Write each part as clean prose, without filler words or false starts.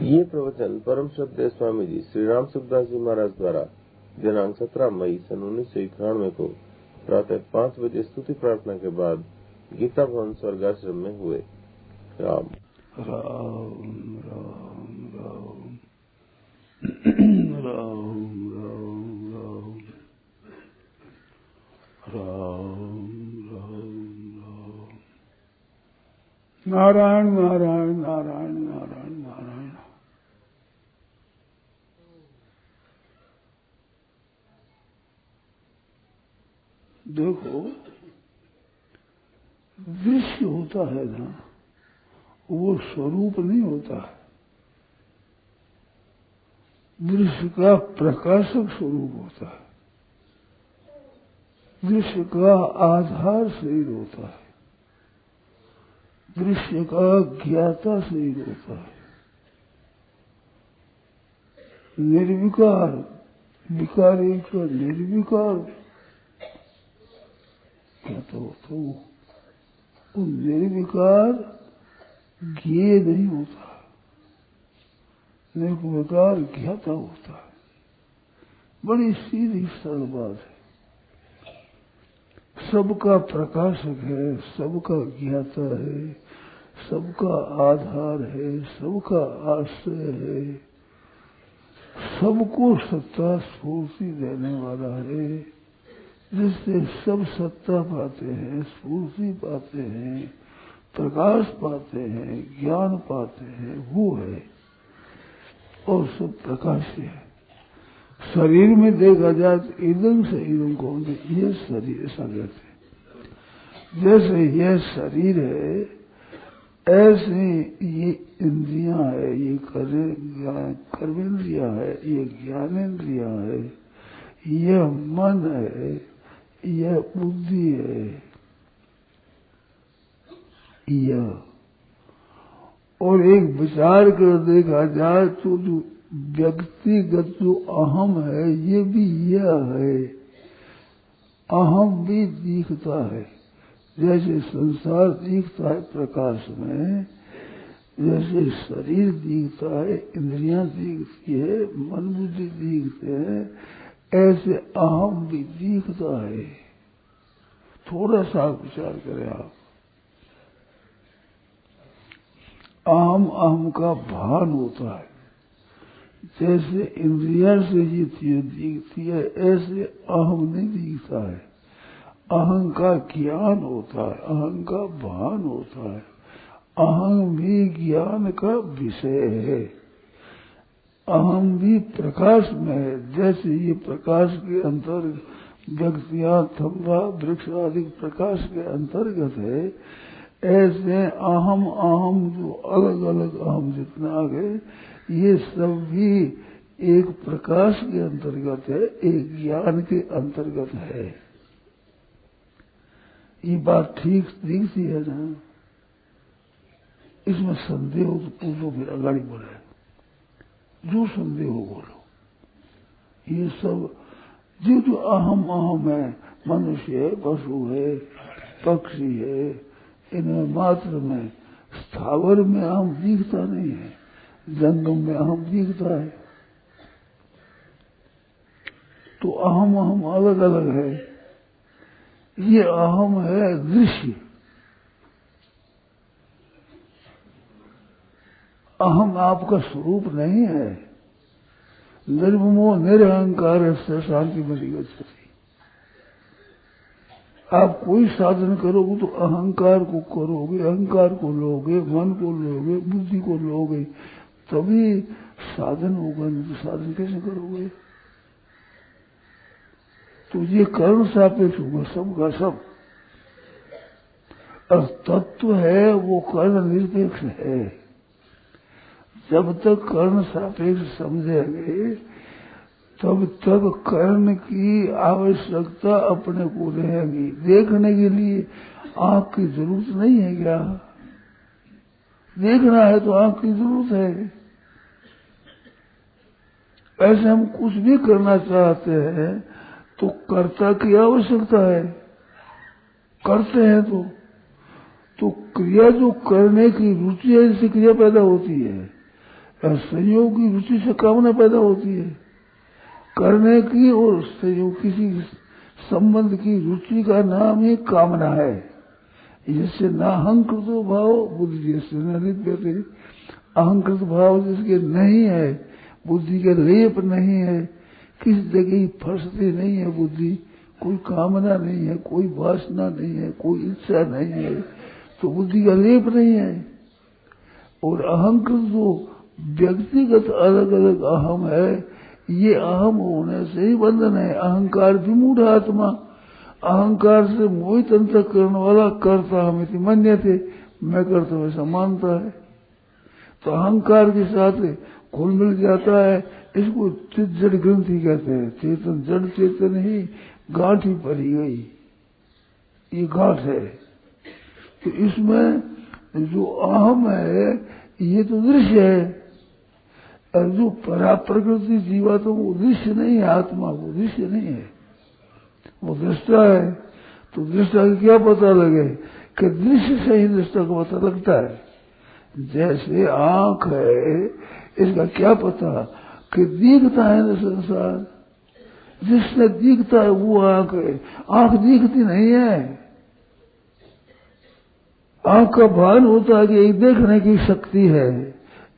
ये प्रवचन परम श्रद्धेय स्वामी जी श्री राम सुखदास जी महाराज द्वारा दिनांक 17 मई सन 1991 को प्रातः 5 बजे स्तुति प्रार्थना के बाद गीता भवन स्वर्गाश्रम में हुए। राम राम राम राम राम राम राम राम नारायण नारायण नारायण नारायण नारायण। देखो, दृश्य होता है ना, वो स्वरूप नहीं होता है। दृश्य का प्रकाशक स्वरूप होता है। दृश्य का आधार शरीर होता है। दृश्य का ज्ञाता शरीर होता है। निर्विकार विकारी का निर्विकार क्या तो वो निर्विकार ज्ञेय नहीं होता, निर्विकार ज्ञाता होता है। बड़ी सीधी सरल बात है। सबका प्रकाशक है, सबका ज्ञाता है, सबका आधार है, सबका आश्रय है, सबको सत्ता स्फूर्ति देने वाला है, जिससे सब सत्ता पाते हैं, स्फूर्ति पाते हैं, प्रकाश पाते हैं, ज्ञान पाते हैं, वो है। और सब प्रकाश है। शरीर में देखा जाए तो इदम शरीरों को ये शरीर ऐसा कहते हैं। जैसे ये शरीर है, ऐसे ये इंद्रियां है, ये कर्मेंद्रियां है, ये ज्ञानेन्द्रियां है, ये मन है, यह बुद्धि है, यह। और एक विचार कर देखा जाए तो जो व्यक्तिगत जो अहम है, ये भी यह है। अहम भी दिखता है, जैसे संसार दिखता है प्रकाश में, जैसे शरीर दिखता है, इंद्रियां दिखती है, मन बुद्धि दिखते हैं, ऐसे अहम भी दिखता है। थोड़ा सा विचार करें आप। अहम का भान होता है। जैसे इंद्रिया से ये चीज दिखती है, ऐसे अहम नहीं दिखता है। अहं का ज्ञान होता है, अहं का भान होता है। अहं भी ज्ञान का विषय है। अहम भी प्रकाश में है। जैसे ये प्रकाश के अंतर्गत व्यक्तियां, थम्बा, वृक्ष आदि प्रकाश के अंतर्गत है, ऐसे अहम जो अलग अलग अहम जितने आ गए, ये सब भी एक प्रकाश के अंतर्गत है, एक ज्ञान के अंतर्गत है। ये बात ठीक दिखती है ना? इसमें संदेह हो तो पूछो, फिर आगाड़ी बढ़े। जो संदेह हो बोलो। ये सब जो अहम है, मनुष्य है, पशु है, पक्षी है, इनमें मात्र में, स्थावर में अहम दिखता नहीं है, जंगम में अहम दिखता है। तो अहम अलग अलग है। ये अहम है दृश्य। अहम आपका स्वरूप नहीं है। निर्ममो निरहंकार से शांति बनी गति। आप कोई साधन करोगे तो अहंकार को करोगे, अहंकार को लोगे, मन को लोगे, बुद्धि को लोगे, तभी साधन होगा। नहीं तो साधन कैसे करोगे? तो ये कर्म सापेक्ष होगा, सबका सब। और तत्व है वो कर्म निरपेक्ष है। जब तक कर्म सापेक्ष समझेंगे, तब तक कर्म की आवश्यकता अपने को रहेगी। देखने के लिए आंख की जरूरत नहीं है क्या? देखना है तो आंख की जरूरत है। ऐसे हम कुछ भी करना चाहते हैं तो कर्ता की आवश्यकता है। करते हैं तो क्रिया जो करने की रुचि है, इससे क्रिया पैदा होती है। संयोग की रुचि से कामना पैदा होती है करने की, और संयोग किसी संबंध की रुचि का नाम ही कामना है। जिससे नाहंकृत भाव बुद्धि से नलिप्यते, अहंकृत भाव जिसके नहीं है, बुद्धि के लेप नहीं है, किस जगह फंसती नहीं है बुद्धि, कोई कामना नहीं है, कोई वासना नहीं है, कोई इच्छा नहीं है, तो बुद्धि का लेप नहीं है। और अहंकृत जो व्यक्तिगत अलग अलग अहम है, ये अहम होने से ही बंधन है। अहंकार विमूढ़ आत्मा, अहंकार से मोहित अंतःकरण वाला करता हमें मन्यते, मैं करता हूँ ऐसा मानता है, तो अहंकार के साथ घुल मिल जाता है। इसको चित जड़ ग्रंथि कहते हैं। चेतन जड़ चेतन ही गांठ ही पड़ी गई, ये गांठ है। तो इसमें जो अहम है ये तो दृश्य है, और जो परा प्रकृति जीवात्मा वो दृश्य नहीं है, आत्मा वो दृश्य नहीं है, वो दृष्टा है। तो दृष्टा का क्या पता लगे कि दृश्य से ही दृष्टा का पता लगता है। जैसे आंख है, इसका क्या पता कि दिखता है ना संसार, जिसने दिखता है वो आंख है। आंख दिखती नहीं है, आंख का भान होता है कि एक देखने की शक्ति है।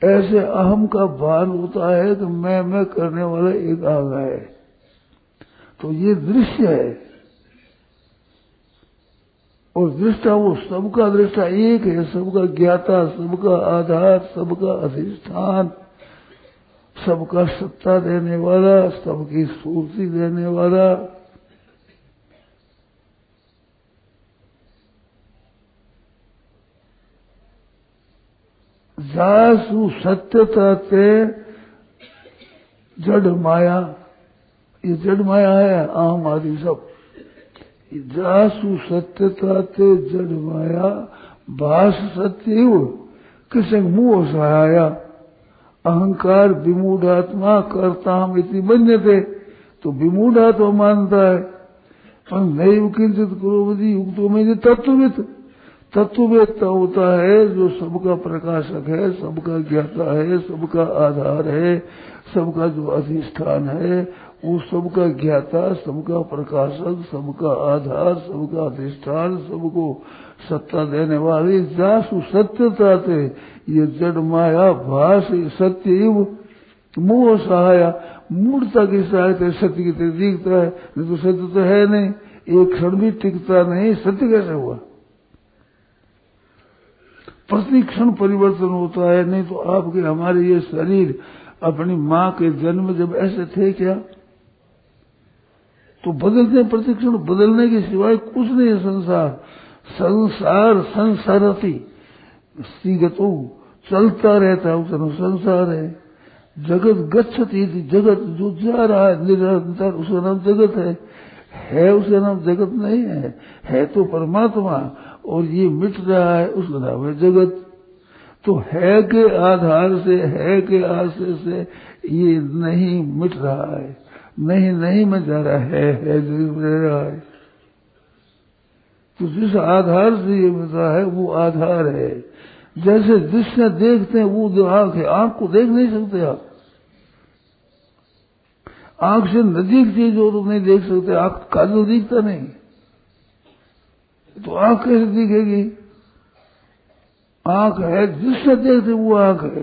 ऐसे अहम का भान होता है कि मैं करने वाला एक आंख है, तो ये दृश्य है। और दृष्टा वो सबका दृष्टा एक है, सबका ज्ञाता, सबका आधार, सबका अधिष्ठान, सबका सत्ता देने वाला, सबकी स्फूर्ति देने वाला। जासु सत्यता ते जड़ माया, ये जड़ माया है आम आदि सब। जासु सत्यता ते जड़ माया भाष सत्य किसे मुंह सहाया। अहंकार विमूढ़ात्मा करता हम इति मन्यते, तो विमूढ़ात्मा मानता है। पर नैव किंचित करोति युक्तो में तत्वविद, तत्ववेत्ता होता है जो सबका प्रकाशक है, सबका ज्ञाता है, सबका आधार है, सबका जो अधिष्ठान है, वो सबका ज्ञाता, सबका प्रकाशक, सबका आधार, सबका अधिष्ठान, सबको सत्ता देने वाली। जासु सत्यता थे, ये जड़ माया भाष सत्य इव मोह सहाया, मूर्ता की सहायता सत्य की तरह दिखता है, नहीं तो सत्य तो है नहीं, एक क्षण भी टिकता नहीं। सत्य कैसे हुआ? प्रतिक्षण परिवर्तन होता है। नहीं तो आपके हमारे ये शरीर अपनी माँ के जन्म जब ऐसे थे क्या, तो बदलते प्रतिक्षण, बदलने के सिवाय कुछ नहीं है संसार। संसार संसारती सीगतो चलता रहता है, उसका संसार है। जगत गच्छति, जगत जो जा रहा है निरंतर, उसका नाम जगत है उसका नाम जगत नहीं है तो परमात्मा। और ये मिट रहा है, उसका नाम है जगत। तो है के आधार से, है के आश्रय से ये नहीं मिट रहा है, नहीं में जा रहा है जो रह रहा है। तो जिस आधार से ये मिल रहा है वो आधार है। जैसे जिसने देखते हैं वो जो आंख है, आंख को देख नहीं सकते आप। आंख से नजीक चीज हो तो नहीं देख सकते, आंख काजल दिखता नहीं, तो आंख कैसे दिखेगी? आंख है, जिससे देखते वो आंख है।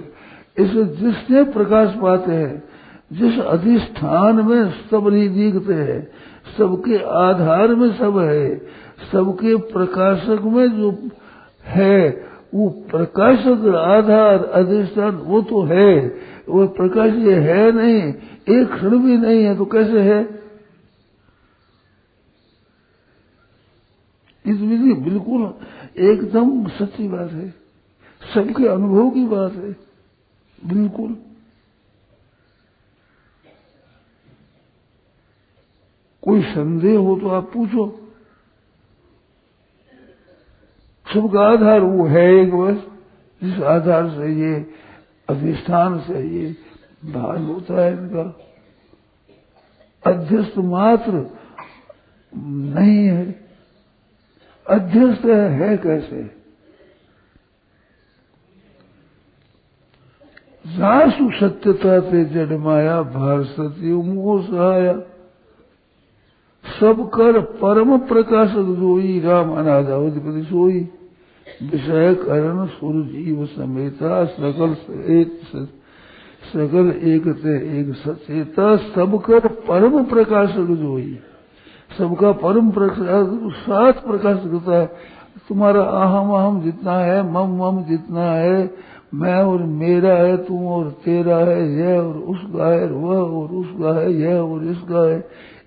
इसे जिससे प्रकाश पाते हैं, जिस अधिष्ठान में सब नहीं दिखते हैं, सबके आधार में सब है, सबके प्रकाशक में जो है, वो प्रकाशक आधार अधिष्ठान वो तो है, वो प्रकाश ये है नहीं, एक क्षण भी नहीं है, तो कैसे है? इस विधि बिल्कुल एकदम सच्ची बात है, सबके अनुभव की बात है, बिल्कुल। कोई संदेह हो तो आप पूछो। सबका आधार वो है एक बस, जिस आधार से ये अधिष्ठान से ये भान होता है इनका। अध्यस्त मात्र नहीं है, अध्यस्त है कैसे? जासु सत्यता ते जड़ माया भार सत्य मोह सहाया। सब कर परम प्रकाशक जोई राम अनादावधिपति सोई। विषय करण सुर जीव समेता सकल एकते एक सचेता। सब कर परम प्रकाशक जोई। सबका परम प्रकाश साथ प्रकाश करता है। तुम्हारा अहम अहम जितना है, मम मम जितना है, मैं और मेरा है, तुम और तेरा है, यह और उसका है, वह और उसका है, यह और इसका है,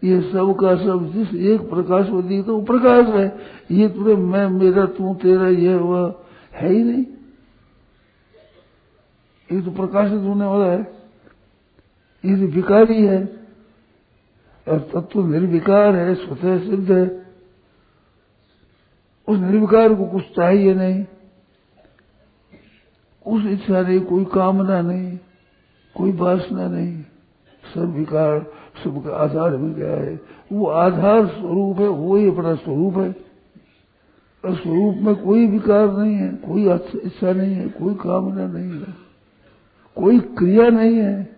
ये सब का सब जिस एक प्रकाश में दिखता वो प्रकाश है। ये पूरे मैं मेरा तू तेरा यह वह है ही नहीं। ये तो प्रकाशित होने वाला है, ये तो विकारी है। और तत्व निर्विकार है, स्वतः सिद्ध है। उस निर्विकार को कुछ चाहिए नहीं, उस इच्छा नहीं, कोई कामना नहीं, कोई वासना नहीं। सब विकार सबका आधार में गया है। वो आधार स्वरूप है, वो ही अपना स्वरूप है। और स्वरूप में कोई विकार नहीं है, कोई इच्छा नहीं है, कोई कामना नहीं है, कोई क्रिया नहीं है।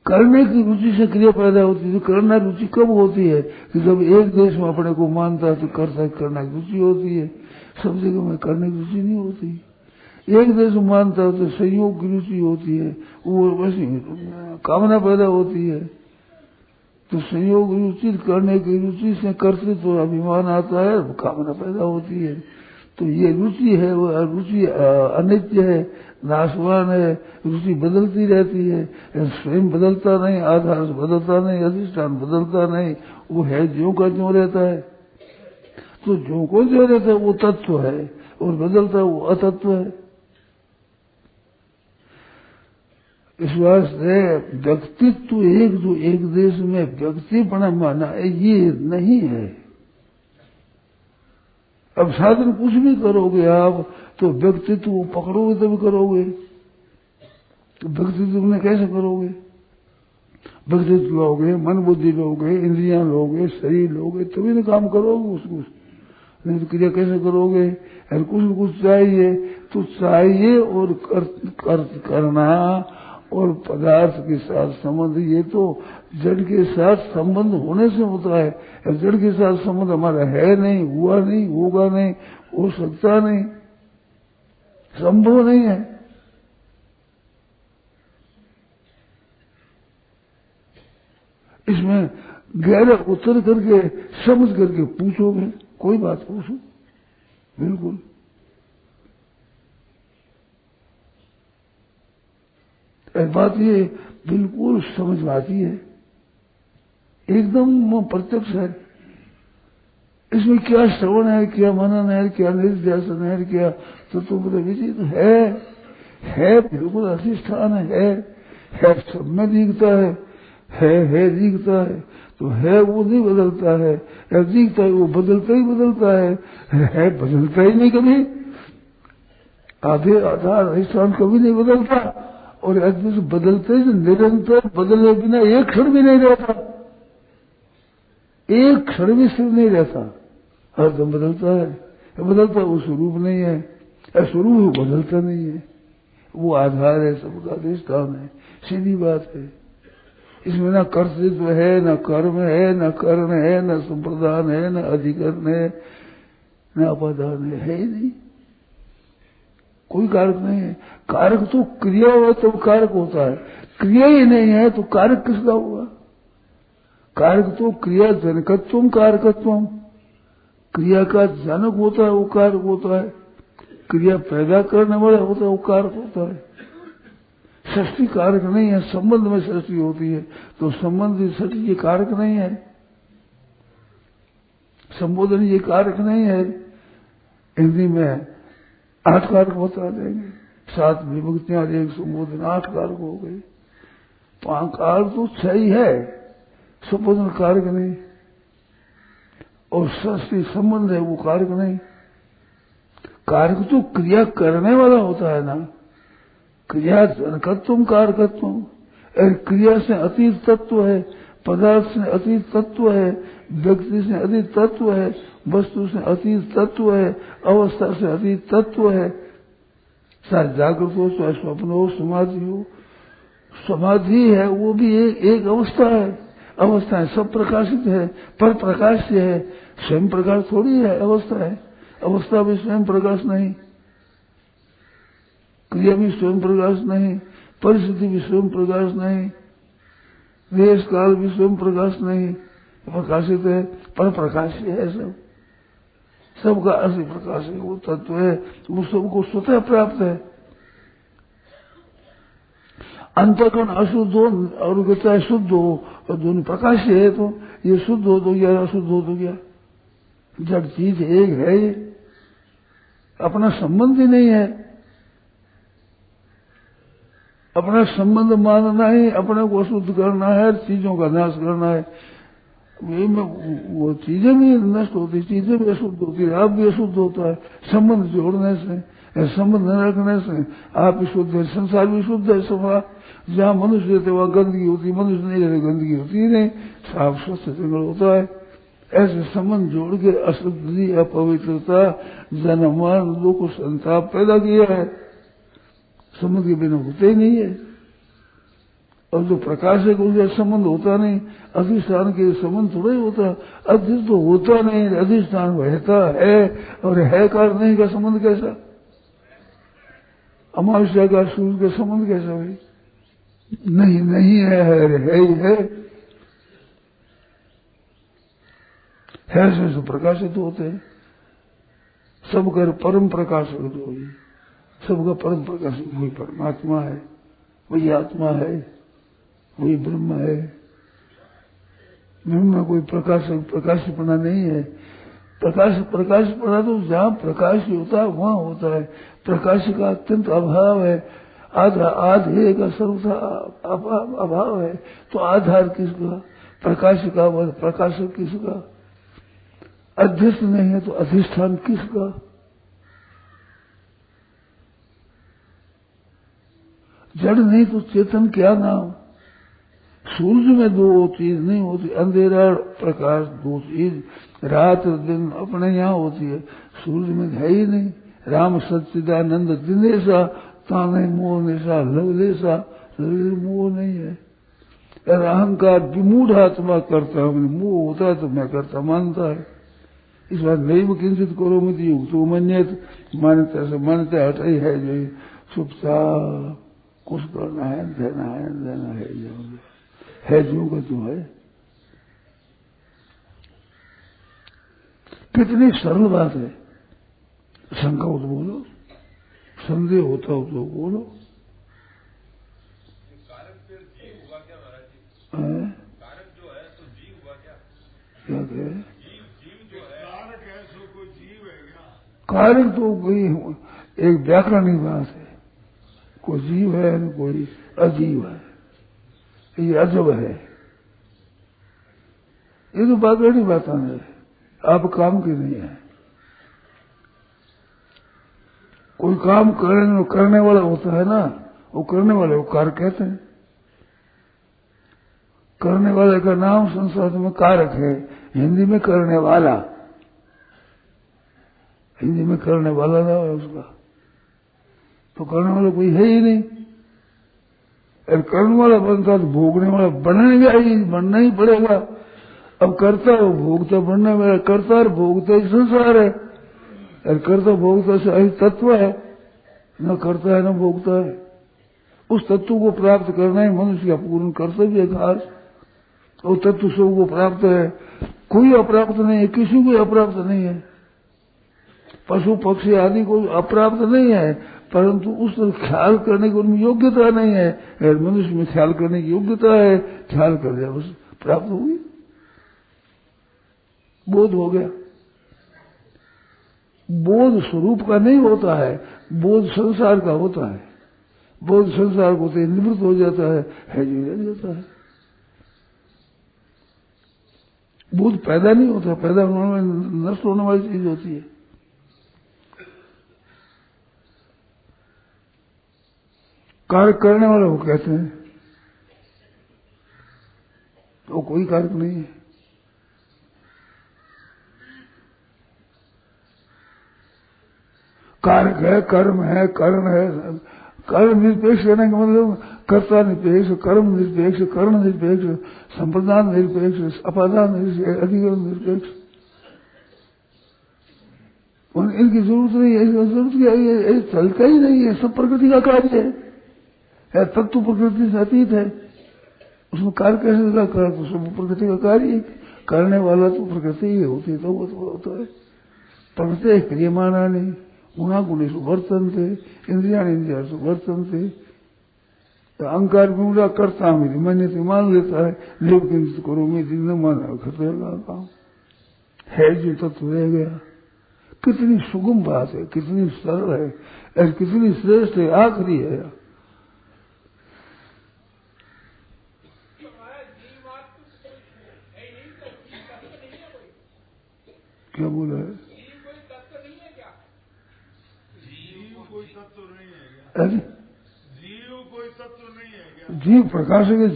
करने की रुचि से क्रिया पैदा होती है। करना रुचि कब होती है कि जब एक देश में अपने को मानता है तो करता है, करना की रुचि होती है। सब जगह में करने की रुचि नहीं होती। एक देश में मानता है तो संयोग की रुचि होती है, वो वैसी कामना पैदा होती है। तो संयोग रुचि करने की रुचि से करते तो अभिमान आता है, कामना पैदा होती है। तो ये रुचि है, वो रुचि अनित्य है, नाशवान है। रुचि बदलती रहती है, स्वयं बदलता नहीं, आधार बदलता नहीं, अधिष्ठान बदलता नहीं, वो है ज्यों का ज्यों रहता है। तो ज्यों को ज्यों रहता है वो तत्व है, और बदलता वो अतत्व है। इस वास्ते व्यक्तित्व एक जो एक देश में व्यक्ति बना माना है, ये नहीं है। अब साधन कुछ भी करोगे आप तो व्यक्तित्व पकड़ोगे तभी करोगे। तो व्यक्तित्व में कैसे करोगे? व्यक्तित्व लोगे, मन बुद्धि लोगे, इंद्रियां लोगे, शरीर लोगे, तभी ना काम करोगे उसको। नहीं तो क्रिया कैसे करोगे? अगर कुछ चाहिए तो चाहिए, और करना और पदार्थ के साथ संबंध, ये तो जड़ के साथ संबंध होने से होता है। जड़ के साथ संबंध हमारा है नहीं, हुआ नहीं, होगा नहीं, हो सकता नहीं, संभव नहीं है। इसमें गहरा उतर करके समझ करके पूछोगे, कोई बात पूछो, बिल्कुल बात ये बिल्कुल समझ में आती है, एकदम प्रत्यक्ष है। इसमें क्या श्रवण है, क्या मनन है, क्या निर्ध्यासन है, क्या तत्व विदित है बिल्कुल अधिष्ठान है सब में दिखता है दिखता है। तो है वो नहीं बदलता है, दिखता है वो बदलता ही बदलता है बदलता ही नहीं कभी। आधे आधार अधिष्ठान कभी नहीं बदलता, और अद्भुत बदलते ही निरंतर बदले बिना एक क्षण भी नहीं रहता, एक क्षण भी स्थिर नहीं रहता, हरदम बदलता है। बदलता वो स्वरूप नहीं है, स्वरूप बदलता नहीं है, वो आधार है, सबका अधिष्ठान है, सीधी बात है। इसमें न कर्तृत्व है, न कर्म है, न कर्ण है, न संप्रदान है, न अधिकरण है, न अपादान है ही नहीं। कोई कारक नहीं है। कारक तो क्रिया हो तो कारक होता है, क्रिया ही नहीं है तो कारक किसका हुआ? कारक तो क्रिया जनकत्वम कारकत्वम, क्रिया का जनक होता है वो कारक होता है, क्रिया पैदा करने वाला होता है वो कारक होता है। सृष्टि कारक नहीं है, संबंध में सृष्टि होती है, तो संबंध सृष्टि ये कारक नहीं है, संबोधन ये कारक नहीं है। हिंदी में 8 कारक बता देंगे, 7 विभक्तियां, 1 संबोधन, 8 कारक हो गए। 5 कारक तो 6 ही है, संबोधन कारक नहीं, और सृष्टि संबंध है वो कारक नहीं। कारक तो क्रिया करने वाला होता है ना, क्रिया जनकत्वम कारकत्वम, क्रिया से अतीत तत्व है, पदार्थ से अतीत तत्व है, व्यक्ति से अतीत तत्व है, वस्तु से अतीत तत्व है, अवस्था से अतीत तत्व है, चाहे जागृत हो, चाहे स्वप्न हो, समाधि हो। समाधि है वो भी एक अवस्था है। अवस्थाएं सब प्रकाशित है, पर प्रकाश्य है, स्वयं प्रकाश थोड़ी है अवस्था है। अवस्था भी स्वयं प्रकाश नहीं, क्रिया भी स्वयं प्रकाश नहीं, परिस्थिति भी स्वयं प्रकाश नहीं, देश काल भी स्वयं प्रकाश नहीं, प्रकाशित है, पर प्रकाश्य है सब। सबका असली प्रकाश है, वो तत्व है, वो सबको स्वतः प्राप्त है। अंतःकरण अशुद्ध हो और कहता है शुद्ध हो, और दोनों प्रकाश्य है, तो ये शुद्ध हो तो क्या, अशुद्ध हो तो क्या? जड़ चीज एक है, ये अपना संबंध ही नहीं है। अपना संबंध मानना ही अपने को अशुद्ध करना है, चीजों का नाश करना है। वो चीजें भी नष्ट होती, चीजें भी अशुद्ध होती है, आप भी अशुद्ध होता है। संबंध जोड़ने से, संबंध न रखने से आप भी शुद्ध है, संसार भी शुद्ध है। सफा जहाँ मनुष्य रहते वहां गंदगी होती, मनुष्य नहीं रहते गंदगी होती ही नहीं, साफ स्वस्थ जंगल होता है। ऐसे संबंध जोड़ के अशुद्धि, अपवित्रता, जन्म दुख संताप पैदा किया है। संबंध के बिना होते ही नहीं है। और जो प्रकाश है उसका संबंध होता नहीं, अधिष्ठान के संबंध थोड़ा ही होता है। अधिष्ठ तो होता नहीं, अधिष्ठान रहता है, और है कार नहीं का संबंध कैसा? अमावस्या का सूर्य का संबंध कैसा भाई? नहीं नहीं है ही है से जो प्रकाशित होते हैं। सबका परम प्रकाशक जो है, सबका परम प्रकाशक वही परमात्मा है, वही आत्मा है, वही ब्रह्म है। ब्रह्म में कोई प्रकाशपना नहीं है। प्रकाशपना तो जहाँ प्रकाश होता है वहां होता है। प्रकाश का अत्यंत अभाव है, आधे का सर्वथा अभाव है। तो आधार किसका? प्रकाश का, प्रकाशक किसका? अध्यस्त नहीं है तो अधिष्ठान किसका? जड़ नहीं तो चेतन क्या नाम? सूर्य में दो चीज नहीं होती, अंधेरा प्रकाश दो चीज, रात दिन अपने यहाँ होती है, सूर्य में है ही नहीं। राम सच्चिदानंद दिनेशा ताने मोह निशा लवलेशा, मोह नहीं है। और अहंकार विमूढ़ आत्मा करता है, मोह होता है तो मैं करता मानता है। इस बात नहीं किंचित करो मत युग तो मन्यत, मान्यता से मान्यता हट ही है जो चुपचाप कुछ करना है, देना है जो है जो का जो है। कितनी सरल बात है। शंका हो तो बोलो, संदेह होता हो तो बोलो। कारक जो है तो जीव हुआ क्या? क्या कहे? जीव जो है कारक है सो कोई जीव है क्या? कारक तो कोई एक व्याकरणिक बात है। कोई जीव है न कोई अजीव है, ये अजब है। ये तो बात बड़ी बात है, आप काम की नहीं है। कोई काम करने वाला होता है ना, वो करने वाले को कारक कहते हैं। करने वाले का नाम संस्कृत में कारक है, हिंदी में करने वाला। हिंदी में करने वाला नाम है उसका, तो करने वाला कोई है ही नहीं। अगर करने वाला बनता तो भोगने वाला बनना ही पड़ेगा। अब करता हो भोगता बनना मेरा, करता और भोगता ही संसार है। और करता भोगता से अही तत्व है, न करता है न भोगता है। उस तत्व को प्राप्त करना ही मनुष्य का पूर्ण कर्तव्य है खास। और तत्व सबको प्राप्त है, कोई अप्राप्त नहीं है, किसी को अप्राप्त नहीं है। पशु पक्षी आदि को अप्राप्त नहीं है, परंतु उस ख्याल करने की उनमें योग्यता नहीं है। अगर मनुष्य में ख्याल करने की योग्यता है, ख्याल कर दिया बस प्राप्त होगी, बोध हो गया। बोध स्वरूप का नहीं होता है, बोध संसार का होता है। बोध संसार को तो निवृत्त हो जाता है जो रह जाता है। बोध पैदा नहीं होता, पैदा होने में नष्ट होने वाली चीज होती है। कार्य करने वाला वो कहते हैं, तो कोई कारक नहीं है। कारक है, कर्म है, कर्ण है। कर्म निरपेक्ष कहने का मतलब कर्ता निरपेक्ष, कर्म निरपेक्ष, कर्ण निरपेक्ष, संप्रदान निरपेक्ष, अपादान निरपेक्ष, अधिकरण निरपेक्ष। इनकी जरूरत नहीं है, जरूरत क्या है, ये चलता ही नहीं है, सब प्रकृति का कार्य है। तत्व प्रकृति से अतीत है, उसमें कार्य कैसे कर, तो सब प्रकृति का कार्य है। करने वाला तो प्रकृति ही होती, तो वो तो होता है। प्रकृति क्रियमाणानि गुणा गुणेषु वर्तन्ते, इंद्रियाणि इंद्रियासु वर्तन्ते। अहंकार गुणा करता मेरी मान्यता मान लेता है, लेकिन करो मेरी न माना खतरा काम है। जो तत्व रह गया, कितनी सुगम बात है, कितनी सरल है और कितनी श्रेष्ठ है, आखिरी है। क्या बोला है? जीव कोई तत्व नहीं है क्या? जीव कोई तत्व नहीं है क्या? जीव कोई तत्व नहीं है क्या? जीव प्रकाश है।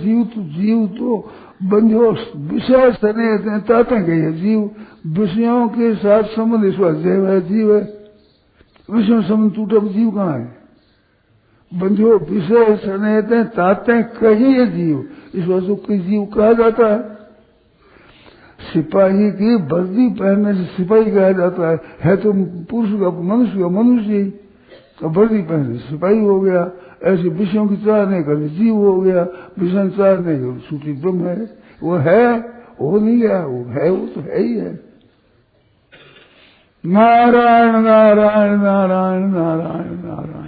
जीव तो बंधो विषय सने ताते गए। जीव विषयों के साथ संबंध, इस बात जैव है, जीव है। विषय संबंध टूटा, जीव कहाँ है? बंधो विषय सने ताते कही है जीव, इस वस्तु को जीव कहा जाता है। सिपाही की वर्दी पहनने से सिपाही कहा जाता है तो पुरुष का मनुष्य ही, तो वर्दी पहनने से सिपाही हो गया। ऐसे विषयों की चाह नहीं करते, जीव हो गया। विषय चाह नहीं कर, सूत्री ब्रह्म है, वो है, हो नहीं गया, वो है, वो तो है ही है। नारायण नारायण नारायण नारायण नारायण।